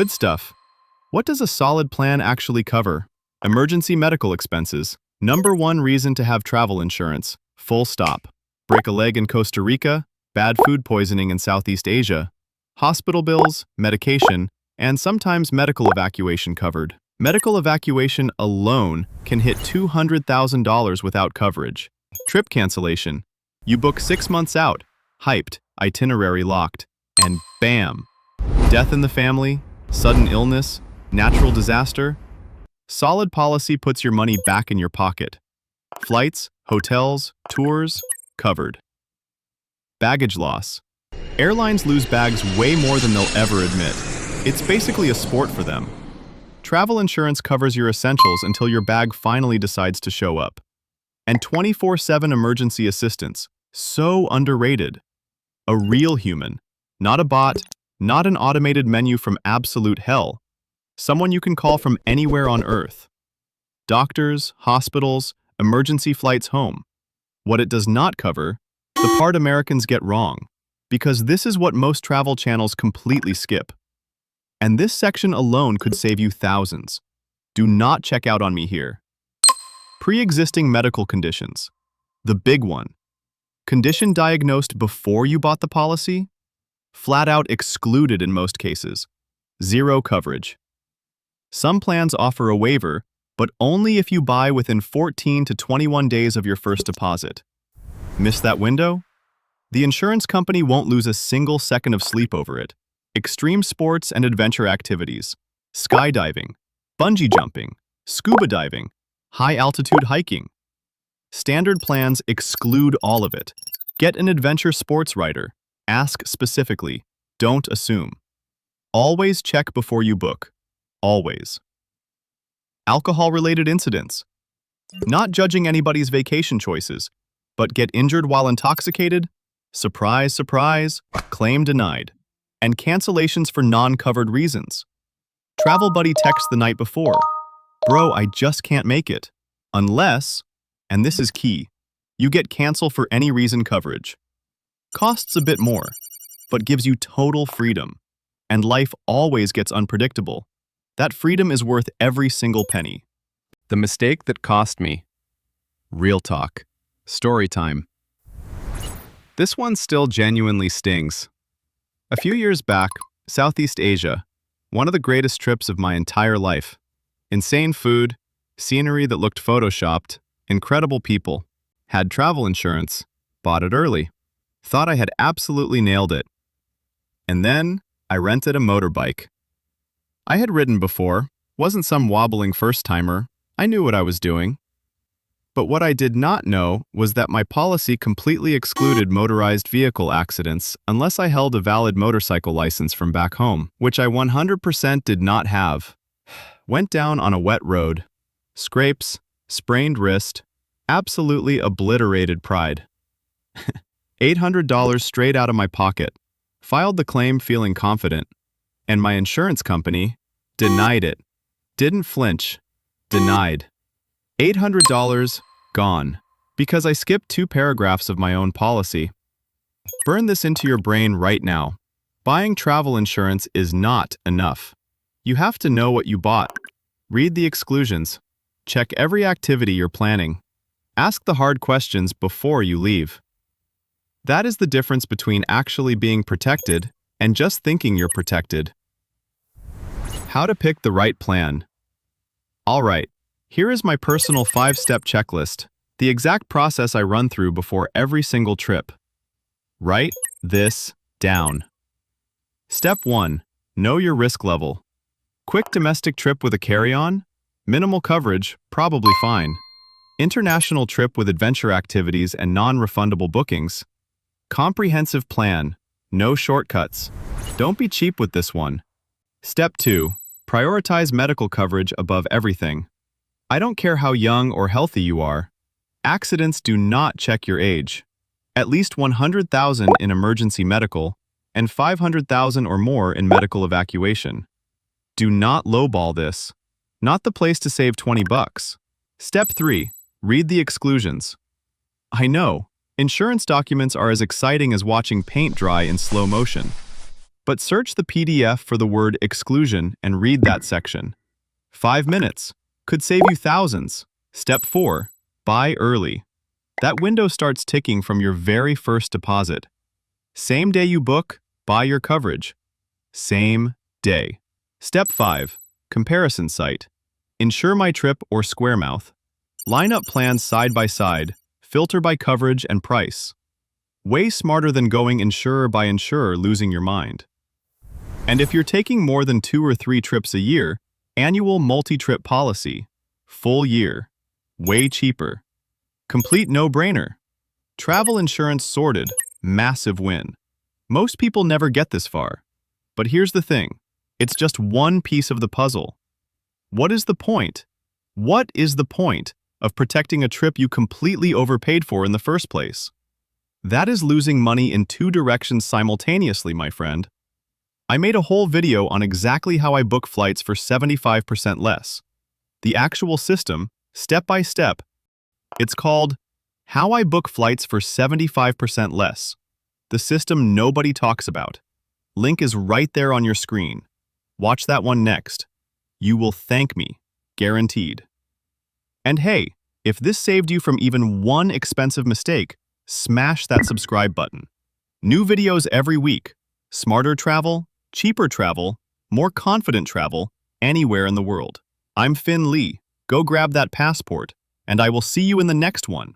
Good stuff. What does a solid plan actually cover? Emergency medical expenses. Number one reason to have travel insurance. Full stop. Break a leg in Costa Rica, bad food poisoning in Southeast Asia, hospital bills, medication, and sometimes medical evacuation covered. Medical evacuation alone can hit $200,000 without coverage. Trip cancellation. You book 6 months out, hyped, itinerary locked, and bam! Death in the family, sudden illness, natural disaster. Solid policy puts your money back in your pocket. Flights, hotels, tours, covered. Baggage loss. Airlines lose bags way more than they'll ever admit. It's basically a sport for them. Travel insurance covers your essentials until your bag finally decides to show up. And 24/7 emergency assistance. So underrated. A real human. Not a bot, not an automated menu from absolute hell. Someone you can call from anywhere on Earth. Doctors, hospitals, emergency flights home. What it does not cover, the part Americans get wrong, because this is what most travel channels completely skip. And this section alone could save you thousands. Do not check out on me here. Pre-existing medical conditions. The big one. Condition diagnosed before you bought the policy? Flat out excluded in most cases. Zero coverage. Some plans offer a waiver, but only if you buy within 14 to 21 days of your first deposit. Miss that window? The insurance company won't lose a single second of sleep over it. Extreme sports and adventure activities, skydiving, bungee jumping, scuba diving, high-altitude hiking. Standard plans exclude all of it. Get an adventure sports writer. Ask specifically. Don't assume. Always check before you book. Always. Alcohol-related incidents. Not judging anybody's vacation choices, but get injured while intoxicated? Surprise, surprise, claim denied. And cancellations for non-covered reasons. Travel buddy texts the night before. Bro, I just can't make it. Unless, and this is key, you get cancel for any reason coverage. Costs a bit more, but gives you total freedom. And life always gets unpredictable. That freedom is worth every single penny. The mistake that cost me. Real talk. Story time. This one still genuinely stings. A few years back, Southeast Asia, one of the greatest trips of my entire life. Insane food, scenery that looked photoshopped, incredible people. Had travel insurance, bought it early. Thought I had absolutely nailed it. And then I rented a motorbike. I had ridden before, wasn't some wobbling first-timer. I knew what I was doing. But what I did not know was that my policy completely excluded motorized vehicle accidents unless I held a valid motorcycle license from back home, which I 100% did not have. Went down on a wet road. Scrapes, sprained wrist, absolutely obliterated pride. $800 straight out of my pocket. Filed the claim feeling confident. And my insurance company denied it. Didn't flinch. Denied. $800 gone, because I skipped 2 paragraphs of my own policy. Burn this into your brain right now. Buying travel insurance is not enough. You have to know what you bought. Read the exclusions. Check every activity you're planning. Ask the hard questions before you leave. That is the difference between actually being protected and just thinking you're protected. How to pick the right plan. All right. Here is my personal 5-step checklist, the exact process I run through before every single trip. Write this down. Step 1. Know your risk level. Quick domestic trip with a carry-on? Minimal coverage, probably fine. International trip with adventure activities and non-refundable bookings? Comprehensive plan. No shortcuts. Don't be cheap with this one. Step 2. Prioritize medical coverage above everything. I don't care how young or healthy you are. Accidents do not check your age. At least $100,000 in emergency medical and $500,000 or more in medical evacuation. Do not lowball this. Not the place to save 20 bucks. Step 3. Read the exclusions. I know, insurance documents are as exciting as watching paint dry in slow motion. But search the PDF for the word exclusion and read that section. 5 minutes could save you thousands. Step 4. Buy early. That window starts ticking from your very first deposit. Same day you book, buy your coverage. Same day. Step 5. Comparison site. Insure My Trip or Squaremouth. Line up plans side by side, filter by coverage and price. Way smarter than going insurer by insurer losing your mind. And if you're taking more than 2 or 3 trips a year, annual multi-trip policy. Full year. Way cheaper. Complete no-brainer. Travel insurance sorted. Massive win. Most people never get this far. But here's the thing. It's just one piece of the puzzle. What is the point? What is the point of protecting a trip you completely overpaid for in the first place? That is losing money in 2 directions simultaneously, my friend. I made a whole video on exactly how I book flights for 75% less. The actual system, step by step. It's called How I Book Flights for 75% Less. The system nobody talks about. Link is right there on your screen. Watch that one next. You will thank me, guaranteed. And hey, if this saved you from even one expensive mistake, smash that subscribe button. New videos every week. Smarter travel, cheaper travel, more confident travel, anywhere in the world. I'm Finn Lee. Go grab that passport, and I will see you in the next one.